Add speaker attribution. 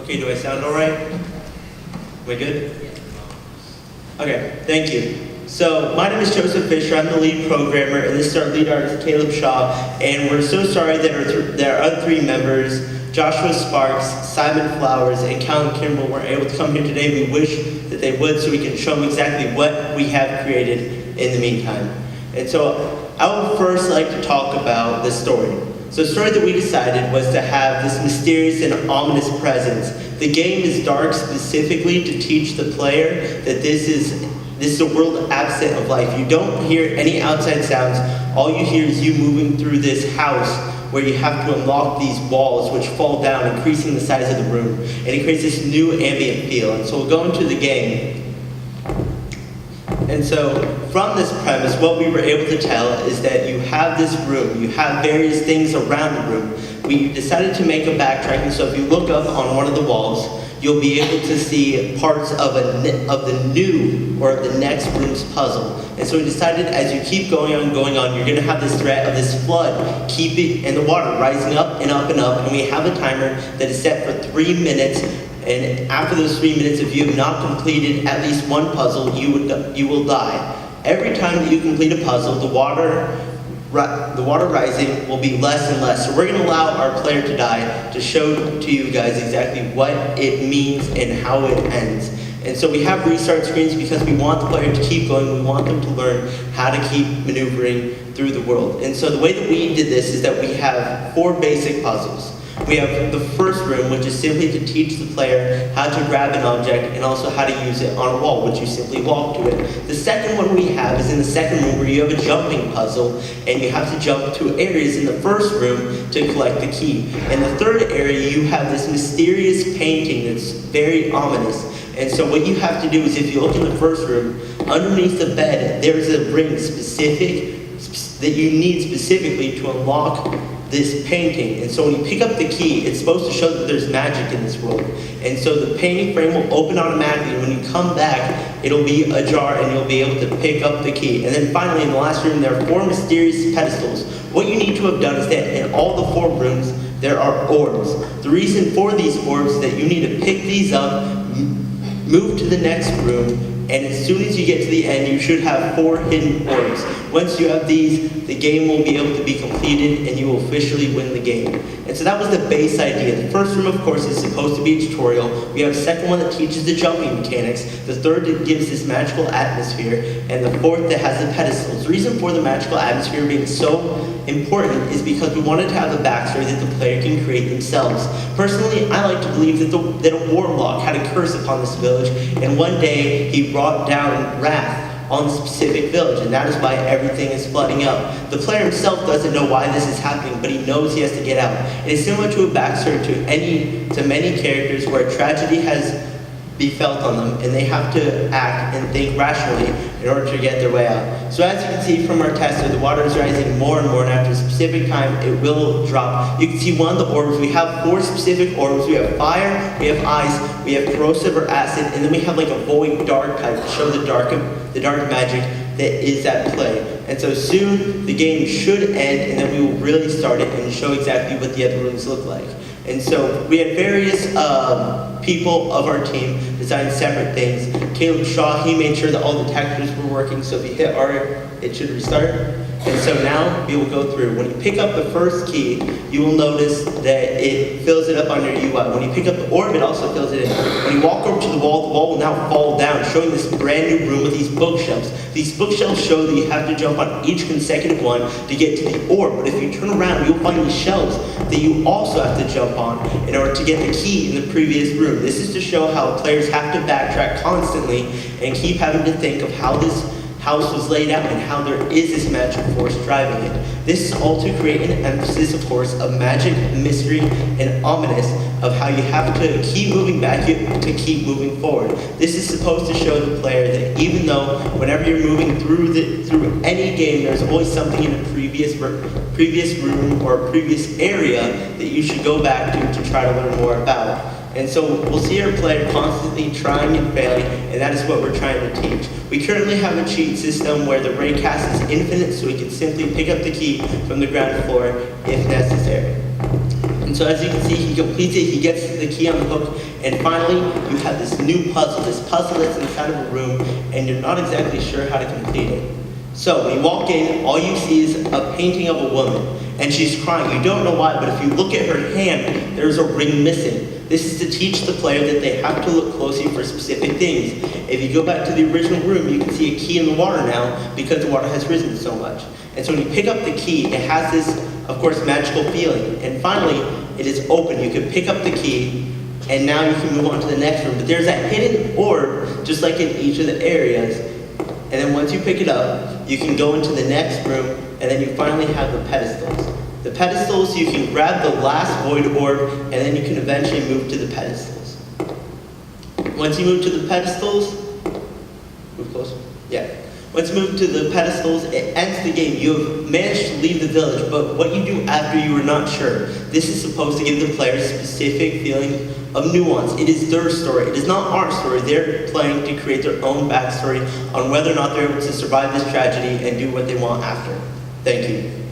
Speaker 1: Okay, do I sound all right? Am I good? Okay, thank you. So, my name is Joseph Fisher, I'm the lead programmer, and this is our lead artist, Caleb Shaw, and we're so sorry that our other three members, Joshua Sparks, Simon Flowers, and Callan Kimball weren't able to come here today. We wish that they would so we can show them exactly what we have created in the meantime. And so, I would first like to talk about the story. So the story that we decided was to have this mysterious and ominous presence. The game is dark specifically to teach the player that this is a world absent of life. You don't hear any outside sounds. All you hear is you moving through this house where you have to unlock these walls which fall down, increasing the size of the room. And it creates this new ambient feel. And so we'll go into the game. And so, from this premise, what we were able to tell is that you have this room, you have various things around the room. We decided to make a backtracking, so if you look up on one of the walls, you'll be able to see parts of the new or the next room's puzzle. And so we decided as you keep going on, you're going to have this threat of this flood, keep it in the water, rising up and up and up, and we have a timer that is set for 3 minutes. And after those 3 minutes, if you have not completed at least one puzzle, you will die. Every time that you complete a puzzle, the water rising will be less and less. So we're going to allow our player to die to show to you guys exactly what it means and how it ends. And so we have restart screens because we want the player to keep going. We want them to learn how to keep maneuvering through the world. And so the way that we did this is that we have 4 basic puzzles. We have the first room, which is simply to teach the player how to grab an object and also how to use it on a wall, which you simply walk to it. The second one we have is in the second room where you have a jumping puzzle and you have to jump to areas in the first room to collect the key. In the third area, you have this mysterious painting that's very ominous. And so what you have to do is if you look in the first room, underneath the bed, there's a ring that you need specifically to unlock this painting. And so when you pick up the key, it's supposed to show that there's magic in this world. And so the painting frame will open automatically, and when you come back, it'll be ajar and you'll be able to pick up the key. And then finally, in the last room, there are 4 mysterious pedestals. What you need to have done is that in all the 4 rooms, there are orbs. The reason for these orbs is that you need to pick these up, move to the next room, and as soon as you get to the end, you should have 4 hidden orbs. Once you have these, the game will be able to be completed and you will officially win the game. And so that was the base idea. The first room, of course, is supposed to be a tutorial. We have a second one that teaches the jumping mechanics. The third that gives this magical atmosphere. And the fourth that has the pedestals. The reason for the magical atmosphere being so important is because we wanted to have a backstory that the player can create themselves. Personally, I like to believe that a warlock had a curse upon this village, and one day he brought down wrath on the specific village, and that is why everything is flooding up. The player himself doesn't know why this is happening, but he knows he has to get out. It is similar to a backstory to many characters where tragedy has befelt on them, and they have to act and think rationally in order to get their way out. So as you can see from our tester, the water is rising more and more, and after a specific time, it will drop. You can see one of the orbs. We have 4 specific orbs. We have fire, we have ice, we have corrosive or acid, and then we have like a void dark type to show the dark magic that is at play. And so soon, the game should end, and then we will really start it and show exactly what the other rooms look like. And so we had various people of our team design separate things. Caleb Shaw, he made sure that all the textures were working, so if you hit R, it should restart. And so now we will go through. When you pick up the first key, you will notice that it fills it up on your UI. When you pick up the orb, it also fills it in. When you walk over to the wall will now fall down, showing this brand new room with these bookshelves. These bookshelves show that you have to jump on each consecutive one to get to the orb. But if you turn around, you'll find these shelves that you also have to jump on in order to get the key in the previous room. This is to show how players have to backtrack constantly and keep having to think of how this house was laid out and how there is this magic force driving it. This is all to create an emphasis, of course, of magic, mystery, and ominous of how you have to keep moving back to keep moving forward. This is supposed to show the player that even though whenever you're moving through any game, there's always something in a previous room or previous area that you should go back to try to learn more about. And so we'll see our player constantly trying and failing, and that is what we're trying to teach. We currently have a cheat system where the raycast is infinite, so we can simply pick up the key from the ground floor if necessary. And so as you can see, he completes it, he gets the key on the hook, and finally, you have this new puzzle, this puzzle that's inside of a room, and you're not exactly sure how to complete it. So when you walk in, all you see is a painting of a woman, and she's crying. You don't know why, but if you look at her hand, there's a ring missing. This is to teach the player that they have to look closely for specific things. If you go back to the original room, you can see a key in the water now because the water has risen so much. And so when you pick up the key, it has this, of course, magical feeling. And finally, it is open. You can pick up the key, and now you can move on to the next room. But there's that hidden orb, just like in each of the areas. And then once you pick it up, you can go into the next room, and then you finally have the pedestals. The pedestals, you can grab the last void orb, and then you can eventually move to the pedestals. Once you move to the pedestals, move closer. Yeah. Once you move to the pedestals, it ends the game. You have managed to leave the village, but what you do after, you are not sure. This is supposed to give the player a specific feeling of nuance. It is their story. It is not our story. They're playing to create their own backstory on whether or not they're able to survive this tragedy and do what they want after. Thank you.